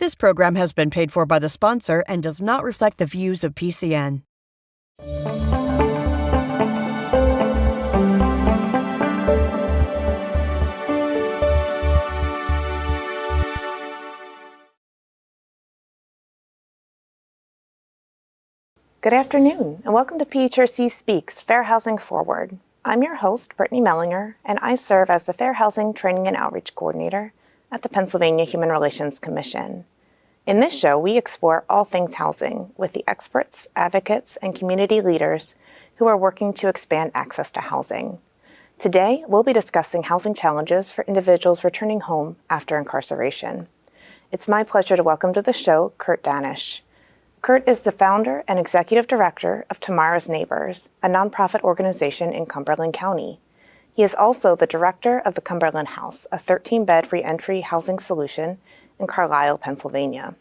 This program has been paid for by the sponsor and does not reflect the views of PCN. Good afternoon, and welcome to PHRC Speaks, Fair Housing Forward. I'm your host, Brittany Mellinger, and I serve as the Fair Housing Training and Outreach Coordinator at the Pennsylvania Human Relations Commission. In this show, we explore all things housing with the experts, advocates, and community leaders who are working to expand access to housing. Today, we'll be discussing housing challenges for individuals returning home after incarceration. It's my pleasure to welcome to the show Kurt Danyish. Kurt is the founder and executive director of Tomorrow's Neighbors, a nonprofit organization in Cumberland County. He is also the director of the Cumberland House, a 13-bed reentry housing solution in Carlisle, Pennsylvania.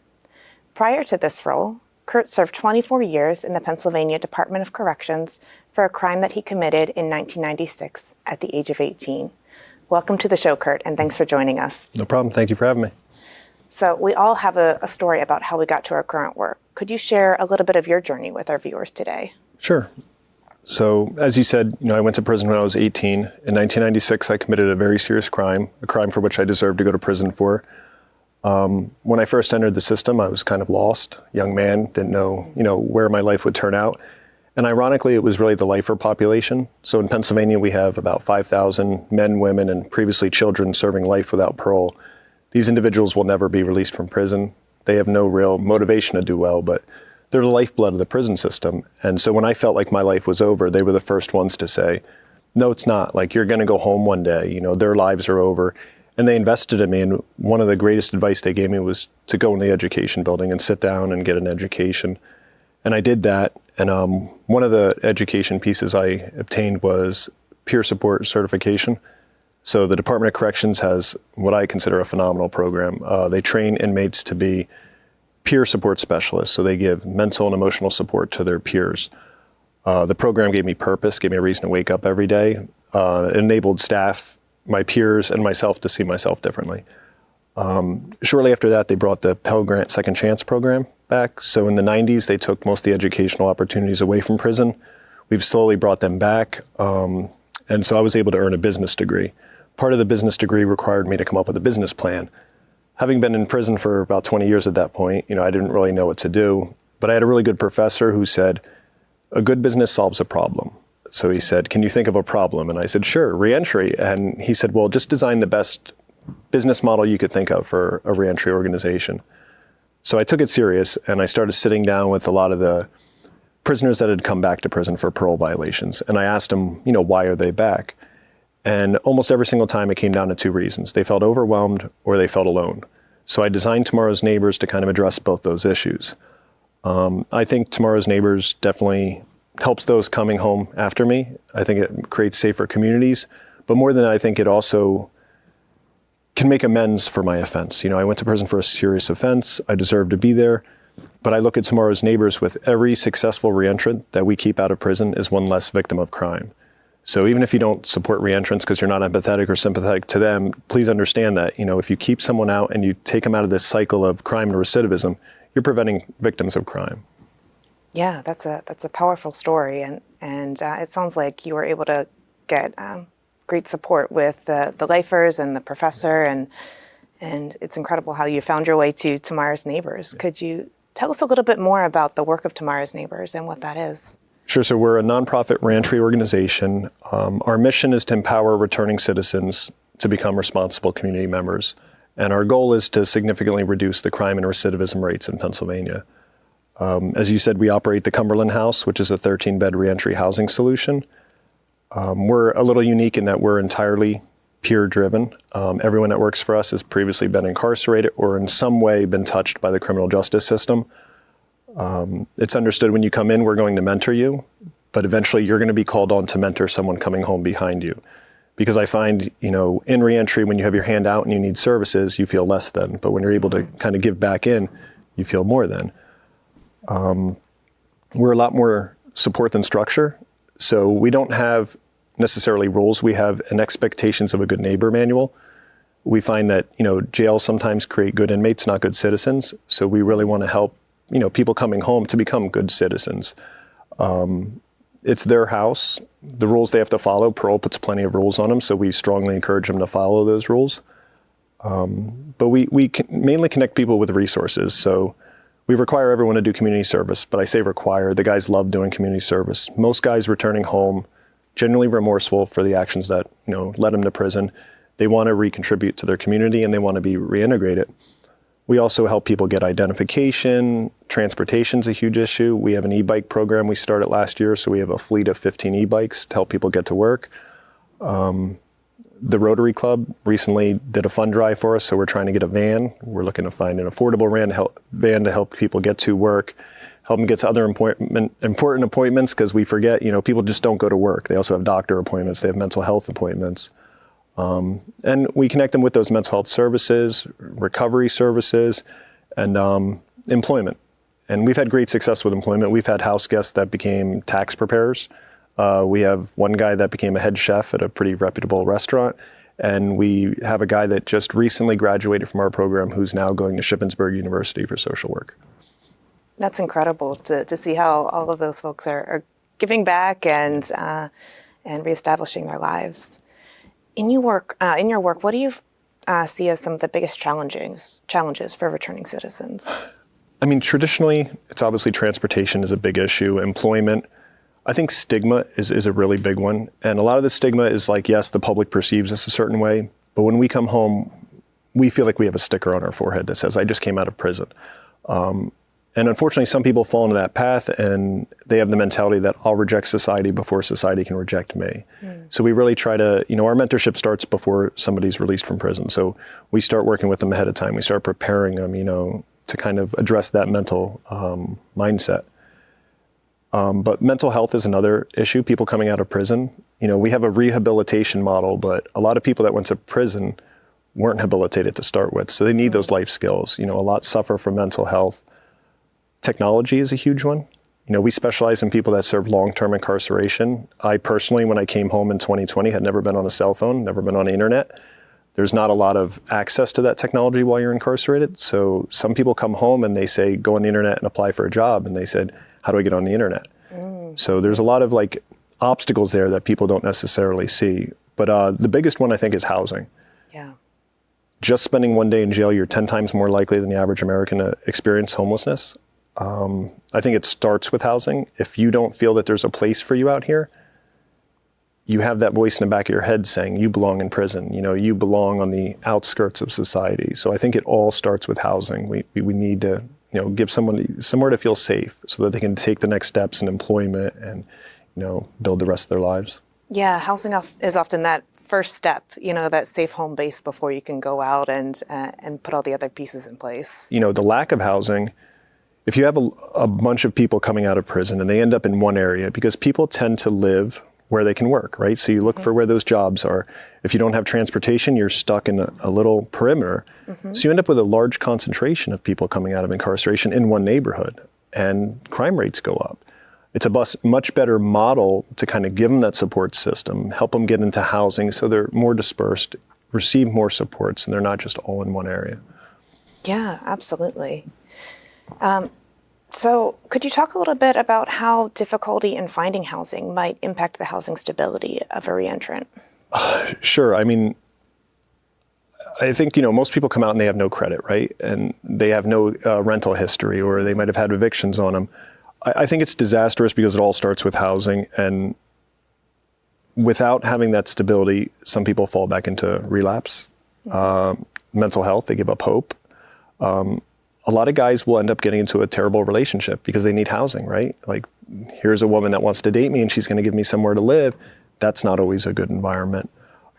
Prior to this role, Kurt served 24 years in the Pennsylvania Department of Corrections for a crime that he committed in 1996 at the age of 18. Welcome to the show, Kurt, and thanks for joining us. No problem. Thank you for having me. So we all have a story about how we got to our current work. Could you share a little bit of your journey with our viewers today? Sure. So as you said, I went to prison when I was 18. In 1996, I committed a very serious crime, a crime for which I deserved to go to prison for. When I first entered the system, I was kind of lost, young man, didn't know, where my life would turn out. And ironically, it was really the lifer population. So in Pennsylvania, we have about 5,000 men, women, and previously children serving life without parole. These individuals will never be released from prison. They have no real motivation to do well, but they're the lifeblood of the prison system. And so when I felt like my life was over, they were the first ones to say, no, it's not. Like, you're going to go home one day. Their lives are over. And they invested in me. And one of the greatest advice they gave me was to go in the education building and sit down and get an education. And I did that. And one of the education pieces I obtained was peer support certification. So the Department of Corrections has what I consider a phenomenal program. They train inmates to be peer support specialists. So they give mental and emotional support to their peers. The program gave me purpose, gave me a reason to wake up every day. It enabled staff, my peers, and myself to see myself differently. Shortly after that, they brought the Pell Grant Second Chance program back. So in the 90s, they took most of the educational opportunities away from prison. We've slowly brought them back. And so I was able to earn a business degree. Part of the business degree required me to come up with a business plan. Having been in prison for about 20 years at that point, I didn't really know what to do. But I had a really good professor who said, a good business solves a problem. So he said, can you think of a problem? And I said, sure, reentry. And he said, well, just design the best business model you could think of for a reentry organization. So I took it serious, and I started sitting down with a lot of the prisoners that had come back to prison for parole violations. And I asked them, why are they back? And almost every single time it came down to two reasons. They felt overwhelmed or they felt alone. So I designed Tomorrow's Neighbors to kind of address both those issues. I think Tomorrow's Neighbors definitely helps those coming home after me. I think it creates safer communities. But more than that, I think it also can make amends for my offense. I went to prison for a serious offense. I deserve to be there. But I look at Tomorrow's Neighbors with every successful reentrant that we keep out of prison is one less victim of crime. So even if you don't support reentrants because you're not empathetic or sympathetic to them, please understand that, if you keep someone out and you take them out of this cycle of crime and recidivism, you're preventing victims of crime. Yeah, that's a powerful story. And it sounds like you were able to get great support with the lifers and the professor. And it's incredible how you found your way to Tomorrow's Neighbors. Could you tell us a little bit more about the work of Tomorrow's Neighbors and what that is? Sure. So we're a nonprofit reentry organization. Our mission is to empower returning citizens to become responsible community members. And our goal is to significantly reduce the crime and recidivism rates in Pennsylvania. As you said, we operate the Cumberland House, which is a 13-bed reentry housing solution. We're a little unique in that we're entirely peer-driven. Everyone that works for us has previously been incarcerated or in some way been touched by the criminal justice system. It's understood when you come in, we're going to mentor you, but eventually you're going to be called on to mentor someone coming home behind you. Because I find, in reentry, when you have your hand out and you need services, you feel less than. But when you're able to kind of give back in, you feel more than. We're a lot more support than structure. So we don't have necessarily rules. We have an expectations of a good neighbor manual. We find that, jails sometimes create good inmates, not good citizens. So we really want to help, people coming home to become good citizens. It's their house. The rules they have to follow, parole puts plenty of rules on them, so we strongly encourage them to follow those rules. But we can mainly connect people with resources. So we require everyone to do community service, but I say require. The guys love doing community service. Most guys returning home, generally remorseful for the actions that, led them to prison. They want to recontribute to their community and they want to be reintegrated. We also help people get identification. Transportation's a huge issue. We have an e-bike program we started last year, so we have a fleet of 15 e-bikes to help people get to work. The Rotary Club recently did a fund drive for us, so we're trying to get a van. We're looking to find an affordable van to help people get to work, help them get to other important appointments, because we forget, people just don't go to work. They also have doctor appointments. They have mental health appointments. And we connect them with those mental health services, recovery services, and employment. And we've had great success with employment. We've had house guests that became tax preparers. We have one guy that became a head chef at a pretty reputable restaurant. And we have a guy that just recently graduated from our program who's now going to Shippensburg University for social work. That's incredible to see how all of those folks are giving back and reestablishing their lives. In your work, what do you see as some of the biggest challenges for returning citizens? I mean, traditionally, it's obviously transportation is a big issue. Employment, I think stigma is a really big one. And a lot of the stigma is like, yes, the public perceives us a certain way, but when we come home, we feel like we have a sticker on our forehead that says, I just came out of prison. And unfortunately, some people fall into that path and they have the mentality that I'll reject society before society can reject me. So we really try to, our mentorship starts before somebody's released from prison. So we start working with them ahead of time. We start preparing them, to kind of address that mental mindset. But mental health is another issue, people coming out of prison. We have a rehabilitation model, but a lot of people that went to prison weren't rehabilitated to start with. So they need those life skills. A lot suffer from mental health. Technology is a huge one. We specialize in people that serve long-term incarceration. I personally, when I came home in 2020, had never been on a cell phone, never been on the internet. There's not a lot of access to that technology while you're incarcerated. So some people come home and they say, go on the internet and apply for a job. And they said, how do I get on the internet? So there's a lot of obstacles there that people don't necessarily see. But the biggest one I think is housing. Yeah. Just spending one day in jail, you're 10 times more likely than the average American to experience homelessness. I think it starts with housing. If you don't feel that there's a place for you out here, you have that voice in the back of your head saying you belong in prison. You belong on the outskirts of society. So I think it all starts with housing. We need to, give someone somewhere to feel safe so that they can take the next steps in employment and, build the rest of their lives. Yeah, housing is often that first step, that safe home base before you can go out and put all the other pieces in place. The lack of housing. If you have a bunch of people coming out of prison and they end up in one area, because people tend to live where they can work, right? So you look for where those jobs are. If you don't have transportation, you're stuck in a little perimeter. So you end up with a large concentration of people coming out of incarceration in one neighborhood, and crime rates go up. It's a much better model to kind of give them that support system, help them get into housing so they're more dispersed, receive more supports, and they're not just all in one area. Yeah, absolutely. So could you talk a little bit about how difficulty in finding housing might impact the housing stability of a reentrant? Sure. I mean, I think, most people come out and they have no credit, right? And they have no rental history, or they might have had evictions on them. I think it's disastrous because it all starts with housing. And without having that stability, some people fall back into relapse. Mental health, they give up hope. A lot of guys will end up getting into a terrible relationship because they need housing, right? Like, here's a woman that wants to date me and she's going to give me somewhere to live. That's not always a good environment.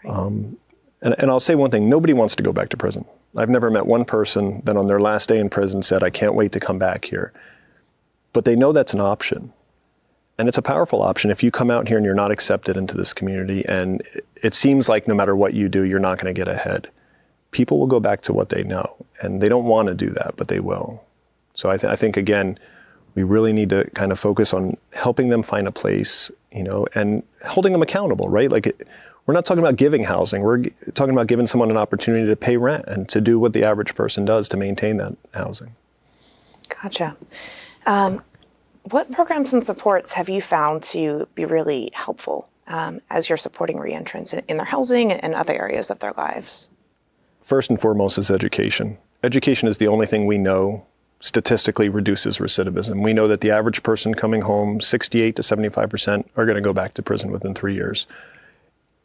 Right. And I'll say one thing, nobody wants to go back to prison. I've never met one person that on their last day in prison said, I can't wait to come back here. But they know that's an option. And it's a powerful option if you come out here and you're not accepted into this community and it seems like no matter what you do, you're not going to get ahead. People will go back to what they know, and they don't want to do that, but they will. So I think, again, we really need to kind of focus on helping them find a place, and holding them accountable, right? we're not talking about giving housing. We're talking about giving someone an opportunity to pay rent and to do what the average person does to maintain that housing. Gotcha. What programs and supports have you found to be really helpful as you're supporting reentrants in their housing and other areas of their lives? First and foremost is education. Education is the only thing we know statistically reduces recidivism. We know that the average person coming home, 68 to 75% are going to go back to prison within 3 years.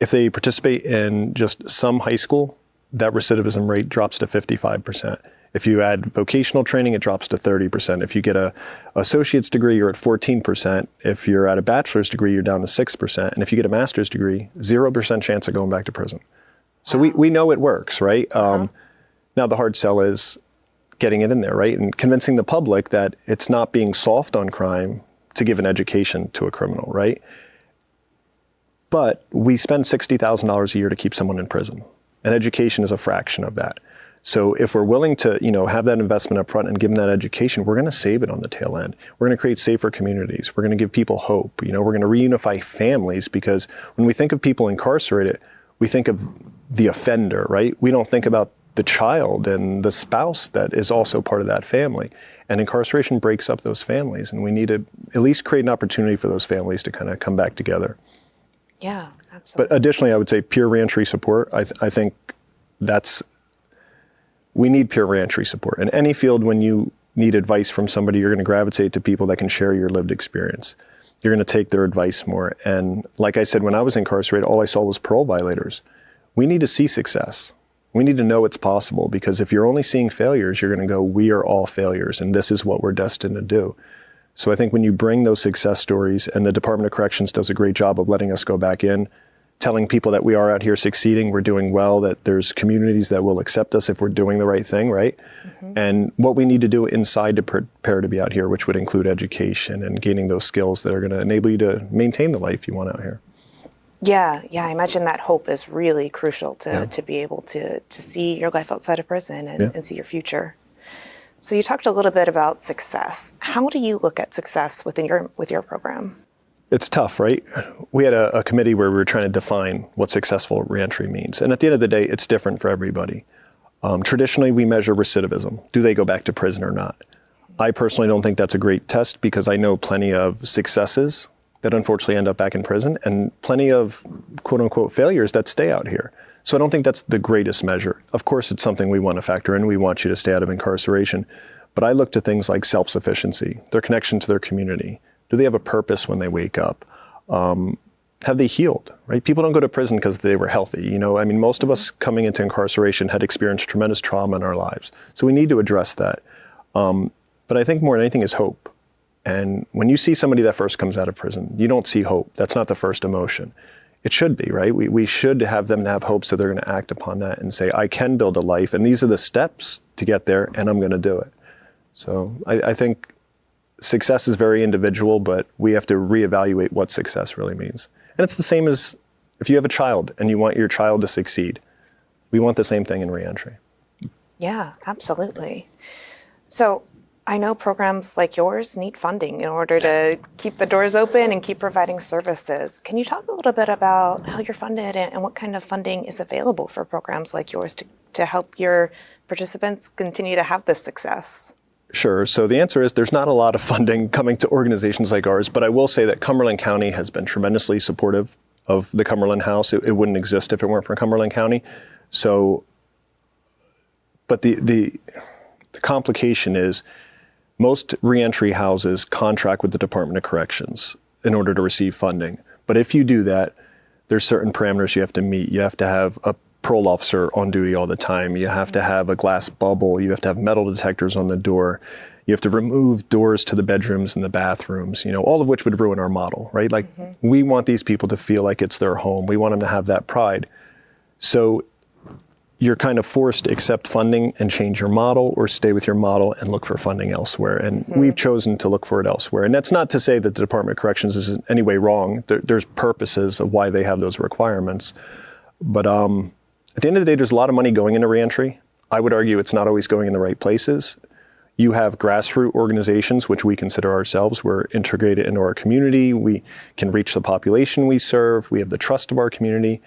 If they participate in just some high school, that recidivism rate drops to 55%. If you add vocational training, it drops to 30%. If you get an associate's degree, you're at 14%. If you're at a bachelor's degree, you're down to 6%. And if you get a master's degree, 0% chance of going back to prison. So we know it works, right? Now the hard sell is getting it in there, right? And convincing the public that it's not being soft on crime to give an education to a criminal, right? But we spend $60,000 a year to keep someone in prison. And education is a fraction of that. So if we're willing to, have that investment up front and give them that education, we're going to save it on the tail end. We're going to create safer communities. We're going to give people hope. We're going to reunify families, because when we think of people incarcerated, we think of the offender, right? We don't think about the child and the spouse that is also part of that family. And incarceration breaks up those families, and we need to at least create an opportunity for those families to kind of come back together. Yeah, absolutely. But additionally, I would say peer reentry support. I think we need peer reentry support. In any field, when you need advice from somebody, you're going to gravitate to people that can share your lived experience. You're going to take their advice more. And like I said, when I was incarcerated, all I saw was parole violators. We need to see success. We need to know it's possible, because if you're only seeing failures, you're going to go, we are all failures, and this is what we're destined to do. So I think when you bring those success stories, and the Department of Corrections does a great job of letting us go back in, telling people that we are out here succeeding, we're doing well, that there's communities that will accept us if we're doing the right thing, right? And what we need to do inside to prepare to be out here, which would include education and gaining those skills that are going to enable you to maintain the life you want out here. Yeah, I imagine that hope is really crucial to be able to see your life outside of prison and see your future. So you talked a little bit about success. How do you look at success with your program? It's tough, right? We had a committee where we were trying to define what successful reentry means. And at the end of the day, it's different for everybody. Traditionally, we measure recidivism. Do they go back to prison or not? I personally don't think that's a great test, because I know plenty of successes that unfortunately end up back in prison, and plenty of quote unquote failures that stay out here. So I don't think that's the greatest measure. Of course, it's something we want to factor in. We want you to stay out of incarceration. But I look to things like self-sufficiency, their connection to their community. Do they have a purpose when they wake up? Have they healed, right? People don't go to prison because they were healthy. Most of us coming into incarceration had experienced tremendous trauma in our lives. So we need to address that. But I think more than anything is hope. And when you see somebody that first comes out of prison, you don't see hope. That's not the first emotion. It should be, right? We should have them to have hope, so they're going to act upon that and say, I can build a life, and these are the steps to get there, and I'm going to do it. So I think success is very individual, but we have to reevaluate what success really means. And it's the same as if you have a child and you want your child to succeed. We want the same thing in reentry. Yeah, absolutely. So I know programs like yours need funding in order to keep the doors open and keep providing services. Can you talk a little bit about how you're funded and what kind of funding is available for programs like yours to help your participants continue to have this success? Sure. So the answer is there's not a lot of funding coming to organizations like ours, but I will say that Cumberland County has been tremendously supportive of the Cumberland House. It wouldn't exist if it weren't for Cumberland County. So, but the complication is most reentry houses contract with the Department of Corrections in order to receive funding. But if you do that, there's certain parameters you have to meet. You have to have a parole officer on duty all the time. You have to have a glass bubble. You have to have metal detectors on the door. You have to remove doors to the bedrooms and the bathrooms, all of which would ruin our model, right? Like we want these people to feel like it's their home. We want them to have that pride. So you're kind of forced to accept funding and change your model, or stay with your model and look for funding elsewhere. And we've chosen to look for it elsewhere. And that's not to say that the Department of Corrections is in any way wrong. There's purposes of why they have those requirements. But at the end of the day, there's a lot of money going into reentry. I would argue it's not always going in the right places. You have grassroots organizations, which we consider ourselves. We're integrated into our community. We can reach the population we serve. We have the trust of our community.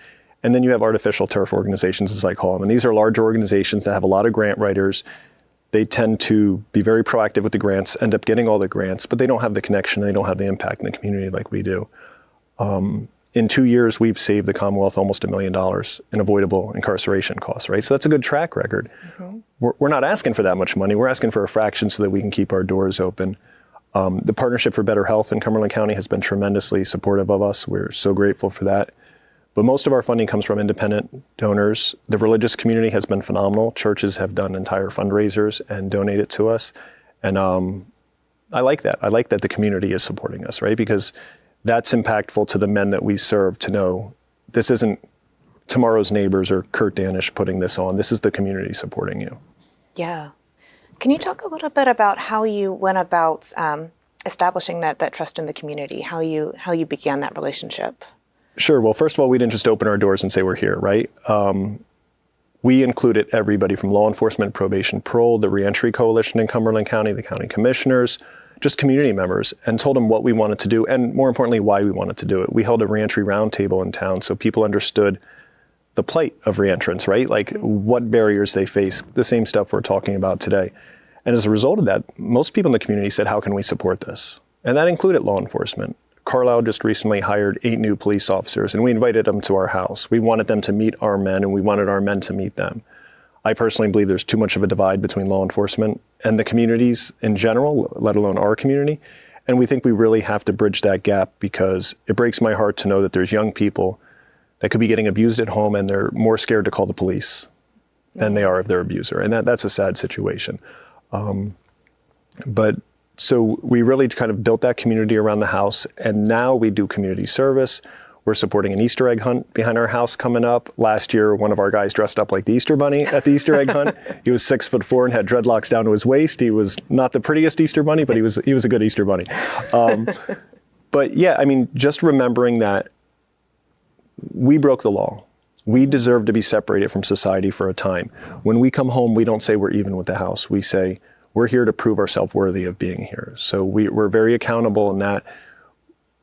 And then you have artificial turf organizations, as I call them. And these are large organizations that have a lot of grant writers. They tend to be very proactive with the grants, end up getting all the grants, but they don't have the connection, they don't have the impact in the community like we do. In 2 years, we've saved the Commonwealth almost $1 million in avoidable incarceration costs, right? So that's a good track record. We're not asking for that much money. We're asking for a fraction so that we can keep our doors open. The Partnership for Better Health in Cumberland County has been tremendously supportive of us. We're so grateful for that. But most of our funding comes from independent donors. The religious community has been phenomenal. Churches have done entire fundraisers and donated to us. And I like that. I like that the community is supporting us, right? Because that's impactful to the men that we serve to know this isn't tomorrow's neighbors or Kurt Danyish putting this on. This is the community supporting you. Yeah. Can you talk a little bit about how you went about establishing that trust in the community, how you began that relationship? Sure. Well, first of all, we didn't just open our doors and say we're here, right? We included everybody from law enforcement, probation, parole, the Reentry Coalition in Cumberland County, the county commissioners, just community members, and told them what we wanted to do, and more importantly, why we wanted to do it. We held a reentry roundtable in town so people understood the plight of reentrants, right? Like what barriers they face, the same stuff we're talking about today. And as a result of that, most people in the community said, how can we support this? And that included law enforcement. Carlisle just recently hired 8 new police officers, and we invited them to our house. We wanted them to meet our men, and we wanted our men to meet them. I personally believe there's too much of a divide between law enforcement and the communities in general, let alone our community. And we think we really have to bridge that gap because it breaks my heart to know that there's young people that could be getting abused at home and they're more scared to call the police than they are of their abuser. And that's a sad situation. But so we really kind of built that community around the house, and now we do community service. We're supporting an Easter egg hunt behind our house coming up. Last year, one of our guys dressed up like the Easter Bunny at the Easter egg hunt. He was 6'4" and had dreadlocks down to his waist. He was not the prettiest Easter Bunny, but he was a good Easter Bunny. But yeah, I mean, just remembering that we broke the law. We deserve to be separated from society for a time. When we come home, we don't say we're even with the house. We say, we're here to prove ourselves worthy of being here. So we're very accountable in that.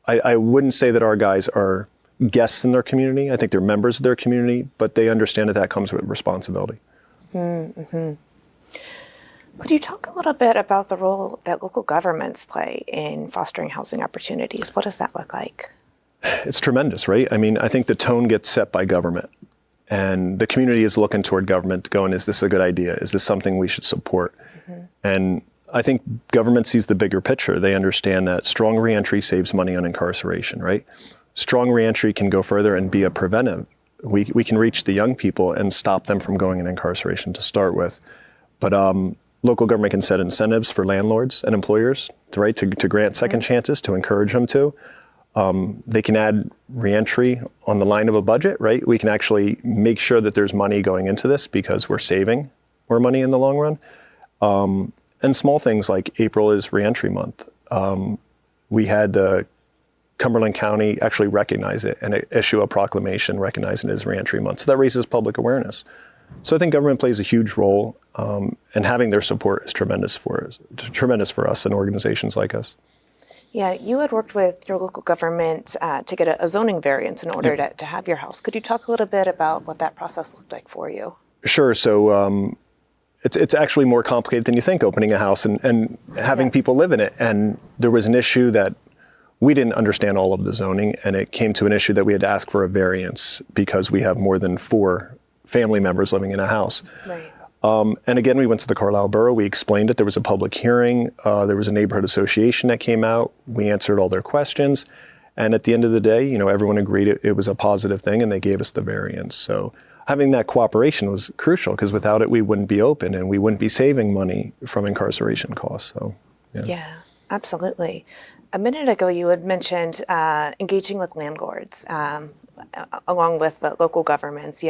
I wouldn't say that our guys are guests in their community. I think they're members of their community, but they understand that comes with responsibility. Mm-hmm. Could you talk a little bit about the role that local governments play in fostering housing opportunities? What does that look like? It's tremendous, right? I mean, I think the tone gets set by government. And the community is looking toward government going, is this a good idea? Is this something we should support? Mm-hmm. And I think government sees the bigger picture. They understand that strong reentry saves money on incarceration, right? Strong reentry can go further and be a preventive. We can reach the young people and stop them from going in incarceration to start with. But local government can set incentives for landlords and employers to grant second chances, to encourage them to. They can add reentry on the line of a budget, right? We can actually make sure that there's money going into this because we're saving more money in the long run. And small things like April is reentry month. We had the Cumberland County actually recognize it and issue a proclamation recognizing it as reentry month. So that raises public awareness. So I think government plays a huge role, and having their support is tremendous for us and organizations like us. Yeah, you had worked with your local government to get a zoning variance in order to have your house. Could you talk a little bit about what that process looked like for you? Sure. So it's actually more complicated than you think, opening a house and having people live in it. And there was an issue that we didn't understand all of the zoning, and it came to an issue that we had to ask for a variance because we have more than 4 family members living in a house. Right. And again, we went to the Carlisle Borough. We explained it. There was a public hearing. There was a neighborhood association that came out. We answered all their questions. And at the end of the day, everyone agreed it was a positive thing, and they gave us the variance. So having that cooperation was crucial because without it, we wouldn't be open and we wouldn't be saving money from incarceration costs. So, yeah, absolutely. A minute ago, you had mentioned engaging with landlords along with the local governments,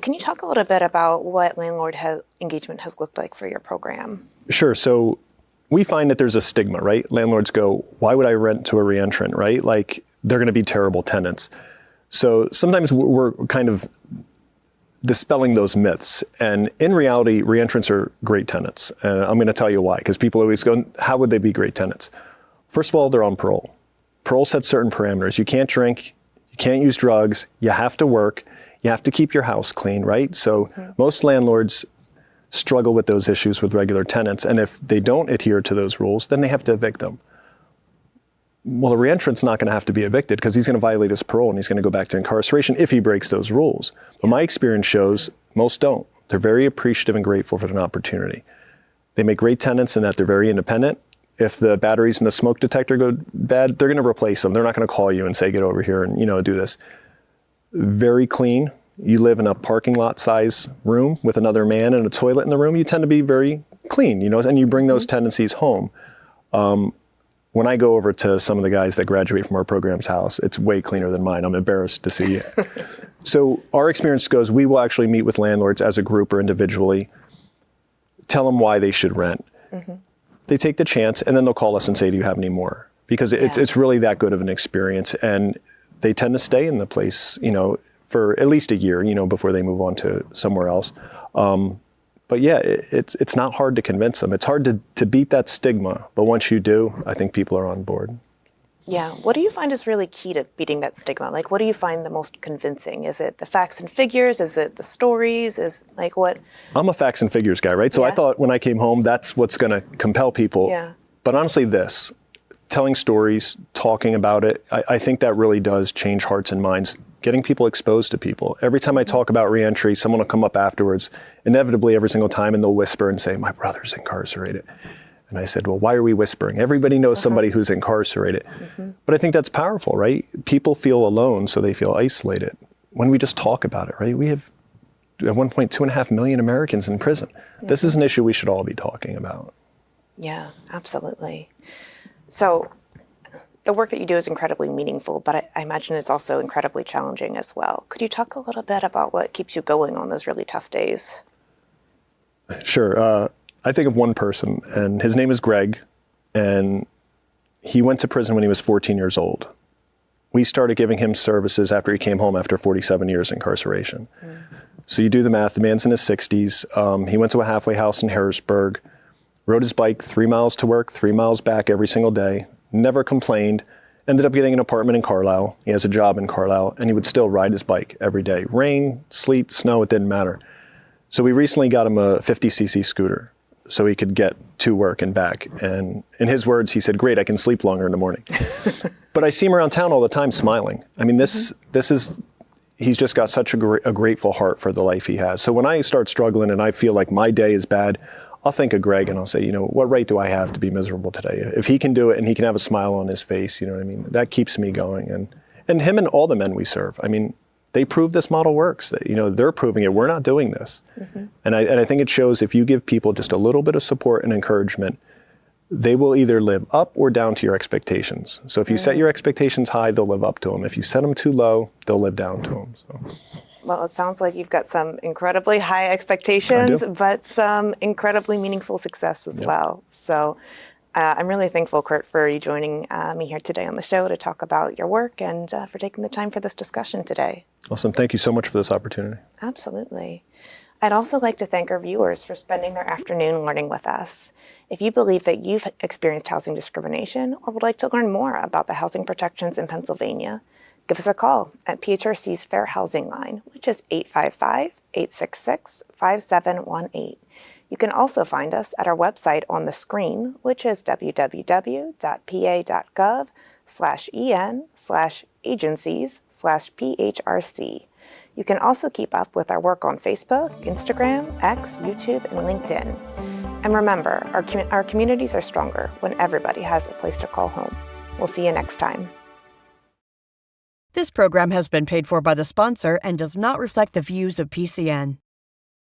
Can you talk a little bit about what landlord engagement has looked like for your program? Sure. So we find that there's a stigma, right? Landlords go, why would I rent to a reentrant, right? Like they're going to be terrible tenants. So sometimes we're kind of dispelling those myths. And in reality, reentrants are great tenants. And I'm going to tell you why, because people always go, how would they be great tenants? First of all, they're on parole. Parole sets certain parameters. You can't drink, You can't use drugs. You have to work. You have to keep your house clean, right? So most landlords struggle with those issues with regular tenants. And if they don't adhere to those rules, then they have to evict them. Well, the reentrant's not going to have to be evicted because he's going to violate his parole and he's going to go back to incarceration if he breaks those rules. But my experience shows most don't. They're very appreciative and grateful for an opportunity. They make great tenants in that they're very independent. If the batteries in the smoke detector go bad, they're going to replace them. They're not going to call you and say, get over here and, do this. Very clean. You live in a parking lot size room with another man and a toilet in the room. You tend to be very clean, and you bring those tendencies home. When I go over to some of the guys that graduate from our program's house, it's way cleaner than mine. I'm embarrassed to see it. So our experience goes, we will actually meet with landlords as a group or individually, tell them why they should rent. They take the chance and then they'll call us and say, do you have any more? Because it's really that good of an experience. And they tend to stay in the place, for at least a year, before they move on to somewhere else. But yeah, it's not hard to convince them. It's hard to beat that stigma. But once you do, I think people are on board. Yeah. What do you find is really key to beating that stigma? Like, what do you find the most convincing? Is it the facts and figures? Is it the stories? Is like what? I'm a facts and figures guy, right? So I thought when I came home, that's what's going to compel people. Yeah. But honestly, telling stories, talking about it, I think that really does change hearts and minds, getting people exposed to people. Every time I talk about reentry, someone will come up afterwards, inevitably every single time, and they'll whisper and say, my brother's incarcerated. And I said, well, why are we whispering? Everybody knows somebody who's incarcerated. But I think that's powerful, right? People feel alone, so they feel isolated. When we just talk about it, right? We have, at one point, 2.5 million Americans in prison. This is an issue we should all be talking about. Yeah, absolutely. So the work that you do is incredibly meaningful, but I imagine it's also incredibly challenging as well. Could you talk a little bit about what keeps you going on those really tough days? Sure. I think of one person, and his name is Greg, and he went to prison when he was 14 years old. We started giving him services after he came home after 47 years incarceration. So you do the math, the man's in his 60s. He went to a halfway house in Harrisburg, rode his bike 3 miles to work, 3 miles back every single day, never complained, ended up getting an apartment in Carlisle. He has a job in Carlisle, and he would still ride his bike every day. Rain, sleet, snow, it didn't matter. So we recently got him a 50cc scooter so he could get to work and back. And in his words, he said, great, I can sleep longer in the morning. But I see him around town all the time smiling. I mean, this is, he's just got such a grateful heart for the life he has. So when I start struggling and I feel like my day is bad, I'll think of Greg and I'll say, what right do I have to be miserable today? If he can do it and he can have a smile on his face, you know what I mean? That keeps me going. And him and all the men we serve, I mean, they prove this model works. That, they're proving it. We're not doing this. And I think it shows if you give people just a little bit of support and encouragement, they will either live up or down to your expectations. So if you set your expectations high, they'll live up to them. If you set them too low, they'll live down to them. So. Well, it sounds like you've got some incredibly high expectations, but some incredibly meaningful success as well. So I'm really thankful, Kurt, for you joining me here today on the show to talk about your work and for taking the time for this discussion today. Awesome. Thank you so much for this opportunity. Absolutely. I'd also like to thank our viewers for spending their afternoon learning with us. If you believe that you've experienced housing discrimination or would like to learn more about the housing protections in Pennsylvania, give us a call at PHRC's Fair Housing Line, which is 855-866-5718. You can also find us at our website on the screen, which is www.pa.gov/en/agencies/PHRC. You can also keep up with our work on Facebook, Instagram, X, YouTube, and LinkedIn. And remember, our communities are stronger when everybody has a place to call home. We'll see you next time. This program has been paid for by the sponsor and does not reflect the views of PCN.